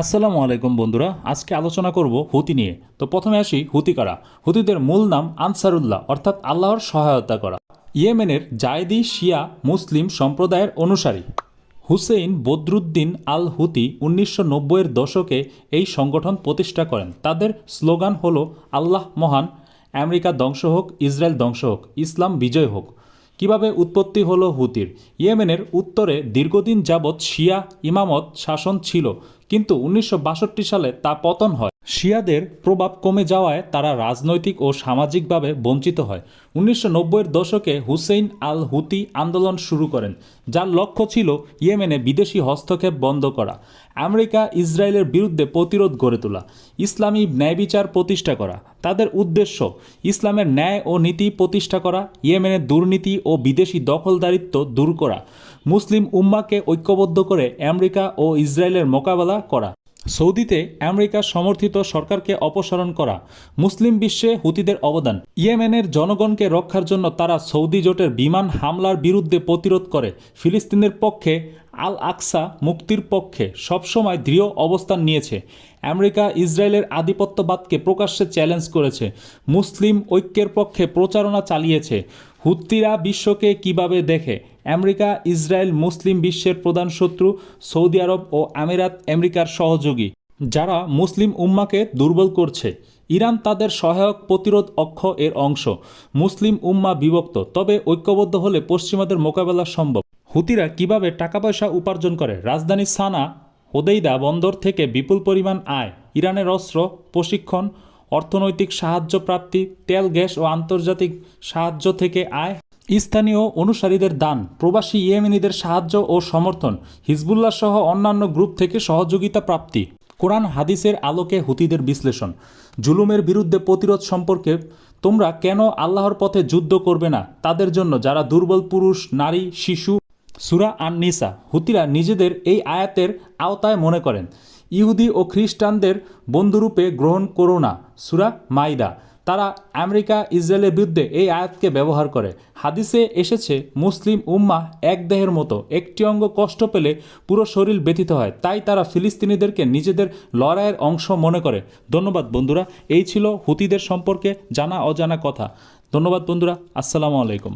আসসালামু আলাইকুম বন্ধুরা, আজকে আলোচনা করব হুতি নিয়ে। তো প্রথমে আসি হুতি কারা। হুতিদের মূল নাম আনসারুল্লাহ, অর্থাৎ আল্লাহর সহায়তা করা। ইয়েমেনের জায়দি শিয়া মুসলিম সম্প্রদায়ের অনুসারী। হুসেইন বদরুদ্দিন আল হুতি 1990-এর দশকে এই সংগঠন প্রতিষ্ঠা করেন। তাদের স্লোগান হলো আল্লাহ মহান, আমেরিকা ধ্বংস হোক, ইসরায়েল ধ্বংস হোক, ইসলাম বিজয় হোক। কিভাবে উৎপত্তি হলো হুতির? ইয়েমেনের উত্তরে দীর্ঘদিন যাবৎ শিয়া ইমামত শাসন ছিল, কিন্তু 1962 সালে তা পতন হয়। শিয়াদের প্রভাব কমে যাওয়ায় তারা রাজনৈতিক ও সামাজিকভাবে বঞ্চিত হয়। 1990-এর দশকে হুসেইন আল হুতি আন্দোলন শুরু করেন, যার লক্ষ্য ছিল ইয়েমেনে বিদেশি হস্তক্ষেপ বন্ধ করা, আমেরিকা ইসরায়েলের বিরুদ্ধে প্রতিরোধ গড়ে তোলা, ইসলামী ন্যায়বিচার প্রতিষ্ঠা করা। তাদের উদ্দেশ্য ইসলামের ন্যায় ও নীতি প্রতিষ্ঠা করা, ইয়েমেনের দুর্নীতি ও বিদেশি দখলদারিত্ব দূর করা, মুসলিম উম্মাকে ঐক্যবদ্ধ করে আমেরিকা ও ইসরায়েলের মোকাবেলা করা, সৌদিতে আমেরিকা সমর্থিত সরকারকে অপসারণ করা। মুসলিম বিশ্বে হুতিদের অবদান: ইয়েমেনের জনগণকে রক্ষার জন্য তারা সৌদি জোটের বিমান হামলার বিরুদ্ধে প্রতিরোধ করে, ফিলিস্তিনের পক্ষে, আল আকসা মুক্তির পক্ষে সবসময় দৃঢ় অবস্থান নিয়েছে। আমেরিকা ইসরায়েলের আধিপত্যবাদকে প্রকাশ্যে চ্যালেঞ্জ করেছে, মুসলিম ঐক্যের পক্ষে প্রচারণা চালিয়েছে। হুতিরা বিশ্বকে কিভাবে দেখে? আমেরিকা ইসরায়েল মুসলিম বিশ্বের প্রধান শত্রু, সৌদি আরব ও আমিরাত আমেরিকার সহযোগী, যারা মুসলিম উম্মাকে দুর্বল করছে। ইরান তাদের সহায়ক প্রতিরোধ অক্ষ এর অংশ। মুসলিম উম্মা বিভক্ত, তবে ঐক্যবদ্ধ হলে পশ্চিমাদের মোকাবেলা সম্ভব। হুতিরা কিভাবে টাকা পয়সা উপার্জন করে? রাজধানী সানা, হোদেইদা বন্দর থেকে বিপুল পরিমাণ আয়, ইরানের অস্ত্র, প্রশিক্ষণ, অর্থনৈতিক সাহায্য প্রাপ্তি, তেল গ্যাস ও আন্তর্জাতিক সাহায্য থেকে আয়, স্থানীয় অনুসারীদের দান, প্রবাসী ইয়েমেনিদের সাহায্য ও সমর্থন, হিজবুল্লাহ সহ অন্যান্য গ্রুপ থেকে সহযোগিতা প্রাপ্তি। কোরআন হাদিসের আলোকে হুতিদের বিশ্লেষণ: জুলুমের বিরুদ্ধে প্রতিরোধ সম্পর্কে তোমরা কেন আল্লাহর পথে যুদ্ধ করবে না তাদের জন্য যারা দুর্বল, পুরুষ, নারী, শিশু। সূরা আন-নিসা। হুতিরা নিজেদের এই আয়াতের আওতায় মনে করেন, ইহুদি ও খ্রিস্টানদের বন্ধুরূপে গ্রহণ করো না। সূরা মাইদা। তারা আমেরিকা ইসরায়েলের বিরুদ্ধে এই আয়াতকে ব্যবহার করে। হাদিসে এসেছে, মুসলিম উম্মাহ এক দেহের মতো, একটি অঙ্গ কষ্ট পেলে পুরো শরীর ব্যথিত হয়, তাই তারা ফিলিস্তিনিদেরকে নিজেদের লড়াইয়ের অংশ মনে করে। ধন্যবাদ বন্ধুরা, এই ছিল হুতিদের সম্পর্কে জানা অজানা কথা। ধন্যবাদ বন্ধুরা, আসসালামু আলাইকুম।